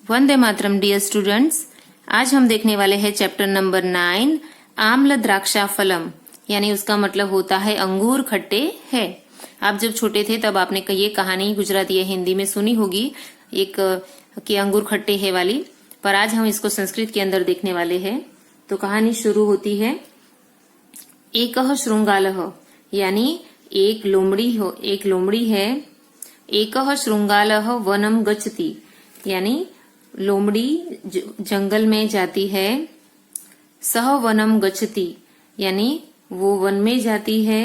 Vande Mataram dear students. आज हम देखने वाले हैं चैप्टर नंबर 9 आम्ल द्राक्षा फलम, यानी उसका मतलब होता है अंगूर खट्टे है। आप जब छोटे थे तब आपने ये कहानी गुजराती या हिंदी में सुनी होगी, एक कि अंगूर खट्टे है वाली, पर आज हम इसको संस्कृत के अंदर देखने वाले हैं। तो कहानी शुरू होती है एकह श्रृंगालह, यानी एक लोमड़ी है। एकह श्रृंगालह वनम गच्छति, यानी लोमड़ी जंगल में जाती है। सह वनम गच्छति, यानी वो वन में जाती है।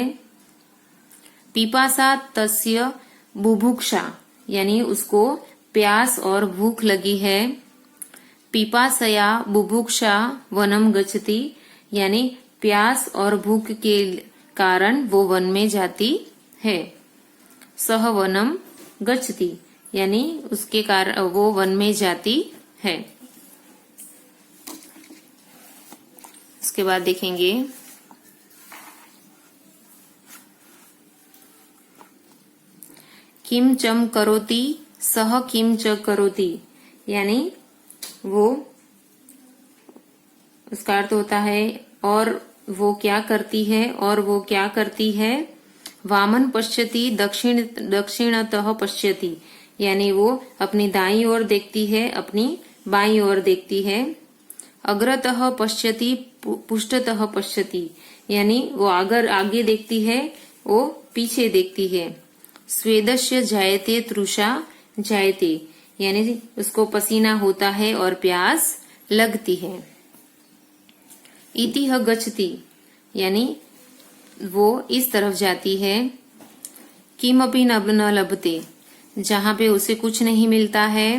पिपासा तस्य बुभुक्षा, यानी उसको प्यास और भूख लगी है। पिपासया बुभुक्षा वनम गच्छति, यानी प्यास और भूख के कारण वो वन में जाती है। सह वनम गच्छति, यानी उसके कारण वो वन में जाती है। इसके बाद देखेंगे किम चम करोति सह किम च करोति, यानी वो, उसका अर्थ होता है और वो क्या करती है और वो क्या करती है। वामन पश्यति दक्षिणतः पश्यति, यानी वो अपनी दाईं ओर देखती है, अपनी बाईं ओर देखती है। अग्रतः पश्यति पुष्टतः पश्यति, यानी वो आगे देखती है, वो पीछे देखती है। स्वेदस्य जायते तृषा जायते, यानी उसको पसीना होता है और प्यास लगती है। इतिह गच्छति, यानी वो इस तरफ जाती है। किमपि न लभते, जहां पे उसे कुछ नहीं मिलता है।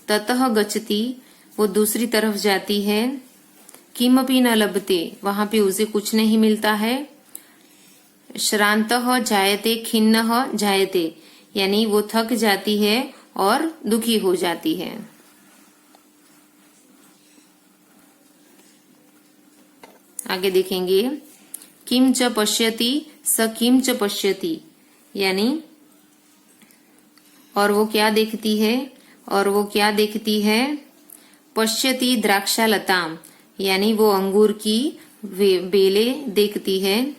ततः गच्छति, वो दूसरी तरफ जाती है। किमपि न लभते, वहां पे उसे कुछ नहीं मिलता है। श्रान्तः जायते खिन्नः जायते, यानी वो थक जाती है और दुखी हो जाती है। आगे देखेंगे किम च पश्यति स किम च पश्यति, यानी और वो क्या देखती है और वो क्या देखती है। पश्यति द्राक्षालताम, यानी वो अंगूर की बेले देखती है।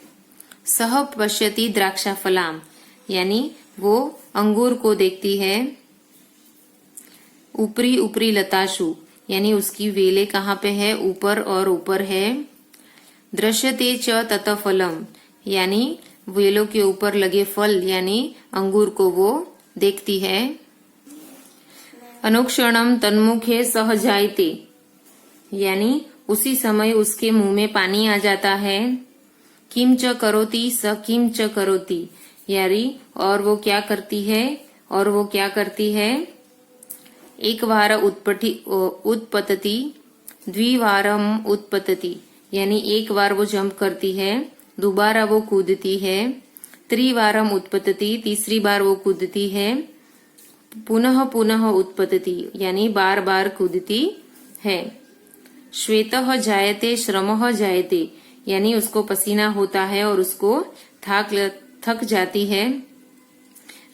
सह पश्यति द्राक्षाफलाम, यानी वो अंगूर को देखती है। ऊपरी ऊपरी लताशु, यानी उसकी वेले कहाँ पे है, ऊपर और ऊपर है। दृश्यते च तत फलम, यानी वेलों के ऊपर लगे फल यानी अंगूर को वो देखती है। अनुक्षणम तन्मुखे सह जायते, यानी उसी समय उसके मुंह में पानी आ जाता है। किम च करोति स किम च करोति, यानी और वो क्या करती है और वो क्या करती है। एक वार उत्पतति द्विवारम उत्पतति, यानी एक बार वो जंप करती है, दोबारा वो कूदती है। त्रिवारम उत्पतति, तीसरी बार वो कूदती है। पुनः पुनः उत्पतति, यानी बार बार कूदती है। श्वेतः जायते श्रमः जायते, यानी उसको पसीना होता है और उसको थक जाती है।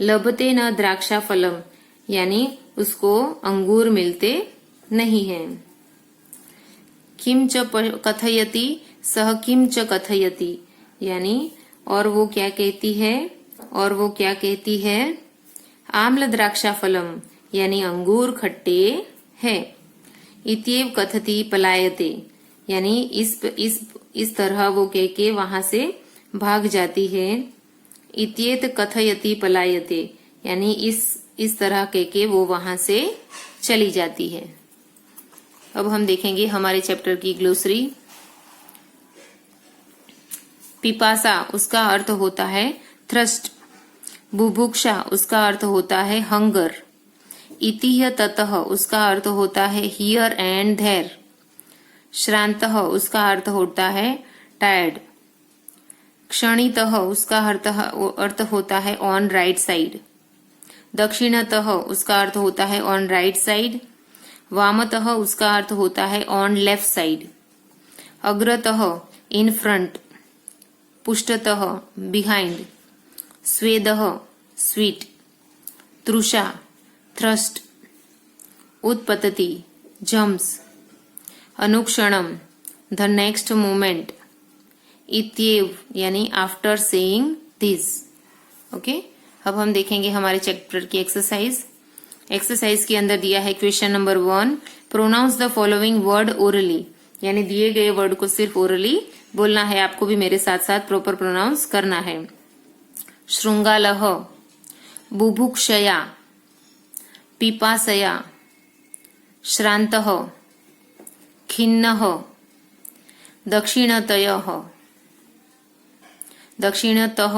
लभते न द्राक्षा फलम, यानी उसको अंगूर मिलते नहीं हैं। किम च कथयति सह किम च कथयति, यानी और वो क्या कहती है और वो क्या कहती है। आम्ल द्राक्षा फलम, यानी अंगूर खट्टे है। इत्येव कथति पलायते, यानी इस तरह वो कह के वहां से भाग जाती है। इत्येत कथयति पलायते, यानी इस तरह कह के वो वहां से चली जाती है। अब हम देखेंगे हमारे चैप्टर की ग्लोसरी। पिपासा, उसका अर्थ होता है थ्रस्ट। बुभुक्षा, उसका अर्थ होता है हंगर। इतिह ततः, उसका अर्थ होता है हियर एंड देयर। श्रान्तः, उसका अर्थ होता है टायर्ड। क्षणितः, उसका अर्थ होता है ऑन राइट साइड। दक्षिणतः, उसका अर्थ होता है ऑन राइट साइड। वामतः, उसका अर्थ होता है ऑन लेफ्ट साइड। अग्रतः, इन फ्रंट। पुष्टतः, बिहाइंड। स्वेदः, स्वीट। तृषा, थ्रस्ट। उत्पतति जम्प्स, अनुक्षणम द नेक्स्ट मोमेंट, इत्येव यानी आफ्टर सेइंग दिस। ओके, अब हम देखेंगे हमारे चैप्टर की एक्सरसाइज। एक्सरसाइज के अंदर दिया है question number 1, pronounce the following word orally, यानी दिए गए वर्ड को सिर्फ ओरली बोलना है, आपको भी मेरे साथ साथ प्रॉपर प्रोनाउंस करना है। श्रृंगालः, बुभुक्षया, पिपासया, श्रान्तः, खिन्नः, दक्षिणतयः, दक्षिणतः,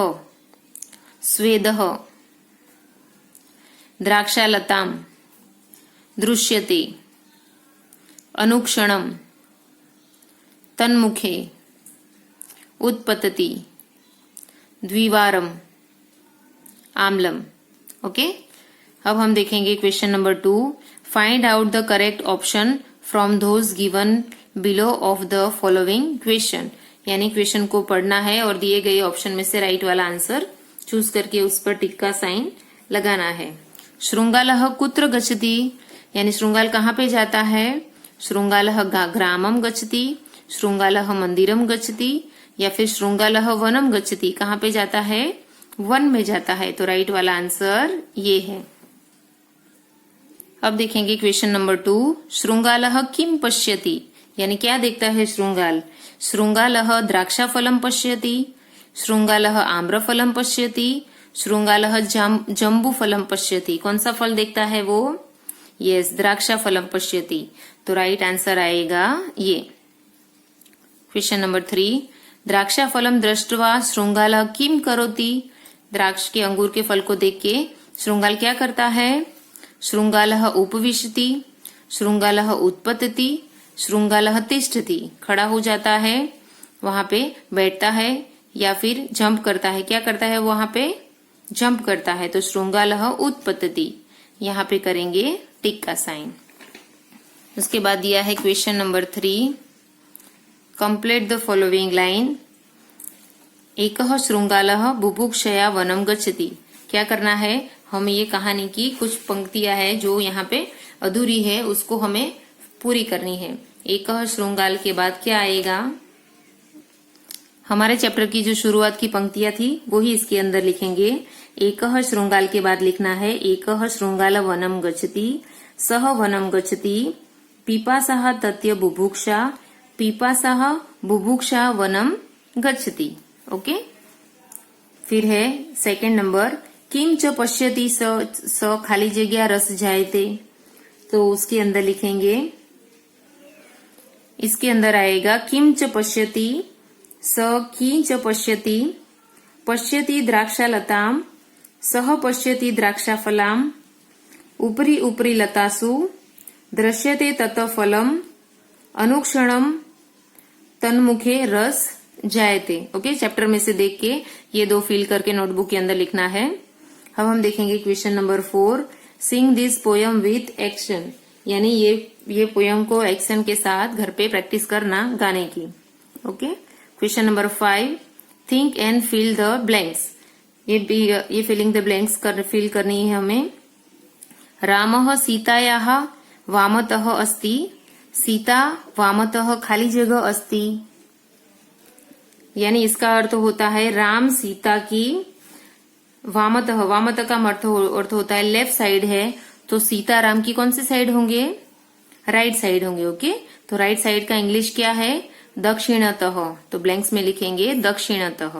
स्वेदः, द्राक्षालताम, दृश्यते, अनुक्षणम, तन्मुखे, उत्पतति, द्विवारम, आम्लम। ओके, अब हम देखेंगे question number 2, find out the correct option from those given below of the following question, यानी क्वेश्चन को पढ़ना है और दिए गए ऑप्शन में से राइट वाला आंसर चूज करके उस पर टिक का साइन लगाना है। श्रृंगालः कुत्र गच्छति, यानी श्रृंगाल कहाँ पे जाता है। श्रृंगालः ग्रामम गच्छति, श्रृंगालः मंदिरम गच्छति, या फिर श्रृंगालः वनम गच्छति, कहाँ पे जाता है, वन में जाता है। तो राइट वाला आंसर ये है। अब देखेंगे क्वेश्चन नंबर 2, श्रृंगालः किम पश्यति, यानी क्या देखता है श्रृंगाल। श्रृंगालः द्राक्षाफलम पश्यति, श्रृंगालः आम्रफलम पश्यति, श्रृंगालः जम्बूफलम पश्यति, कौन सा फल देखता है वो, यस द्राक्षाफलम पश्यति। तो राइट आंसर आएगा ये। क्वेश्चन नंबर 3, द्राक्षाफलम दृष्ट्वा श्रृंगालः किम करोति, द्राक्ष के अंगूर के फल को देख के श्रृंगाल क्या करता है। श्रृंगालः उपविशति, श्रृंगालः उत्पतति, श्रृंगालः तिष्ठति, खड़ा हो जाता है, वहां पे बैठता है, या फिर जंप करता है, क्या करता है वहां पे जंप करता है। तो श्रृंगालः उत्पतति, यहाँ पे करेंगे टिक का साइन। उसके बाद दिया है question number 3, complete the following line. एकः श्रृंगालः बुभुक्षया वनम गच्छति, क्या करना है, हमें ये कहानी की कुछ पंक्तियां है जो यहाँ पे अधूरी है, उसको हमें पूरी करनी है। एकः श्रृंगाल के बाद क्या आएगा, हमारे चैप्टर की जो शुरुआत की पंक्तियां थी वो ही इसके अंदर लिखेंगे। एकः श्रृंगाल के बाद लिखना है एकः श्रृंगाल वनम गच्छति, सह वनम गच्छति, पिपासः तस्य बुभुक्षा, पिपासः बुभुक्षा वनम गच्छति। ओके, फिर है सेकंड नंबर, किम च पश्यति स खाली जगह रस जायते, तो उसके अंदर लिखेंगे, इसके अंदर आएगा किम च पश्यति, स किंच पश्यति, पश्यति द्राक्षालताम, सह पश्यति द्राक्षाफलाम, उपरि उपरि लतासु, दृश्यते तत फलम, अनुक्षणम तन्मुखे रस जायते। ओके, चैप्टर में से देख के ये 2 फिल करके नोटबुक के अंदर लिखना है। अब हम देखेंगे question number 4, Singh this poem with action, यानी ये पोयम को एक्शन के साथ घर पे प्रैक्टिस करना गाने की। Okay, question number 5, think and fill the blanks, ये फिलिंग द ब्लैंक्स फिल करनी है हमें। रामः सीतायाः वामतः अस्ति, सीता वामतः खाली जगह अस्ति, यानी इसका अर्थ होता है राम सीता की वामतः, वामतः का अर्थ होता है लेफ्ट साइड है, तो सीता राम की कौन सी साइड होंगे, राइट साइड होंगे। ओके, तो राइट साइड का इंग्लिश क्या है, दक्षिणतः, तो ब्लैंक्स में लिखेंगे दक्षिणतः।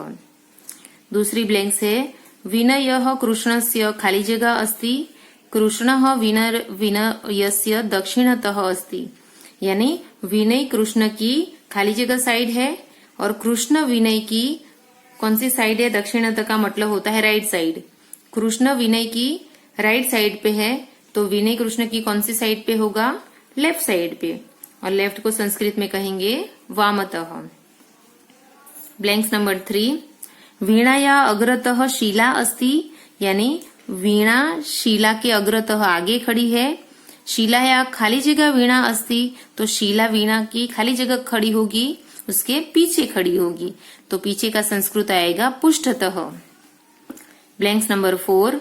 दूसरी ब्लैंक्स है विनयः कृष्णस्य खाली जगह अस्ति, कृष्णः विनयस्य दक्षिणतः अस्ति, यानी विनय कृष्ण की खाली जगह साइड है और कृष्ण विनय की कौन सी साइड है, दक्षिणतः का मतलब होता है राइट साइड। कृष्ण विनय की राइट साइड पे है, तो विनय कृष्ण की कौन सी साइड पे होगा, लेफ्ट साइड पे, और लेफ्ट को संस्कृत में कहेंगे वामतः। ब्लैंक्स नंबर 3, वीणाया अग्रतः शीला अस्ति, यानी वीणा शीला के अग्रतः आगे खड़ी है, शीलाया खाली जगह वीणा अस्ति, तो शीला वीणा की खाली जगह खड़ी होगी, उसके पीछे खड़ी होगी, तो पीछे का संस्कृत आएगा पुष्ठतः। ब्लैंक्स नंबर 4,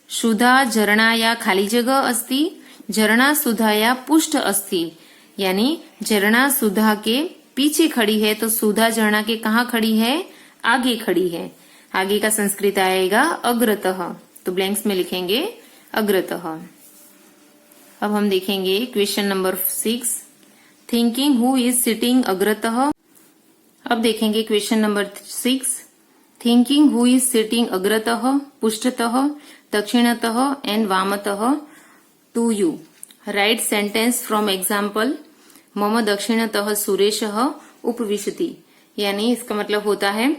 सुधा झरणाया खाली जगह अस्ति, झरना सुधाया पुष्ट अस्ति, यानी झरना सुधा के पीछे खड़ी है, तो सुधा झरना के कहाँ खड़ी है? आगे खड़ी है। आगे का संस्कृत आएगा अग्रतः, तो ब्लैंक्स में लिखेंगे अग्रतः। अब हम देखेंगे question number 6, thinking who is sitting अग्रतः। अब देखेंगे question number 6, thinking who is sitting अग्रतः, पुष्टतः, दक्षिणतः एंड वामतः to you. Write sentence from example, मम दक्षिणतः सुरेशः उपविशति। यानी इसका मतलब होता है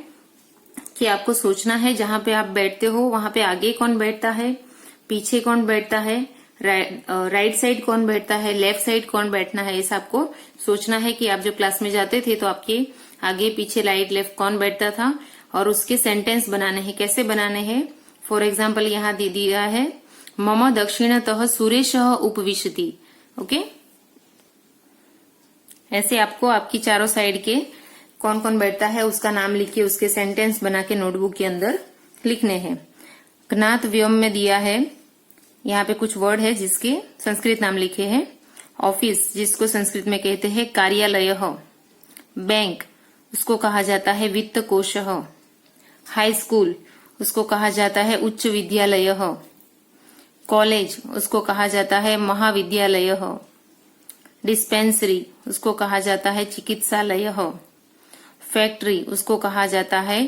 कि आपको सोचना है जहां पे आप बैठते हो वहां पे आगे कौन बैठता है, पीछे कौन बैठता है, राइट साइड कौन बैठता है, लेफ्ट साइड कौन बैठना है, ऐसा आपको सोचना है कि आप जब क्लास में जाते थे तो आपके आगे पीछे राइट लेफ्ट कौन बैठता था, और उसके सेंटेंस बनाने हैं। कैसे बनाने हैं? फॉर एग्जाम्पल यहाँ दे दिया है मम दक्षिणतः सुरेशः उपविशति। ओके, ऐसे आपको आपकी चारों साइड के कौन कौन बैठता है उसका नाम लिख के उसके सेंटेंस बना के नोटबुक के अंदर लिखने हैं। ज्ञात व्योम में दिया है, यहाँ पे कुछ वर्ड है जिसके संस्कृत नाम लिखे हैं। ऑफिस, जिसको संस्कृत में कहते हैं कार्यालय। बैंक, उसको कहा जाता है वित्त कोश। हाई स्कूल, उसको कहा जाता है उच्च विद्यालय। कॉलेज, उसको कहा जाता है महाविद्यालय। डिस्पेंसरी, उसको कहा जाता है चिकित्सालय। फैक्ट्री, उसको कहा जाता है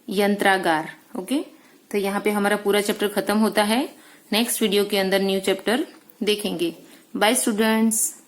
यंत्रागार। ओके, तो यहाँ पे हमारा पूरा चैप्टर खत्म होता है। नेक्स्ट वीडियो के अंदर न्यू चैप्टर देखेंगे। Bye students.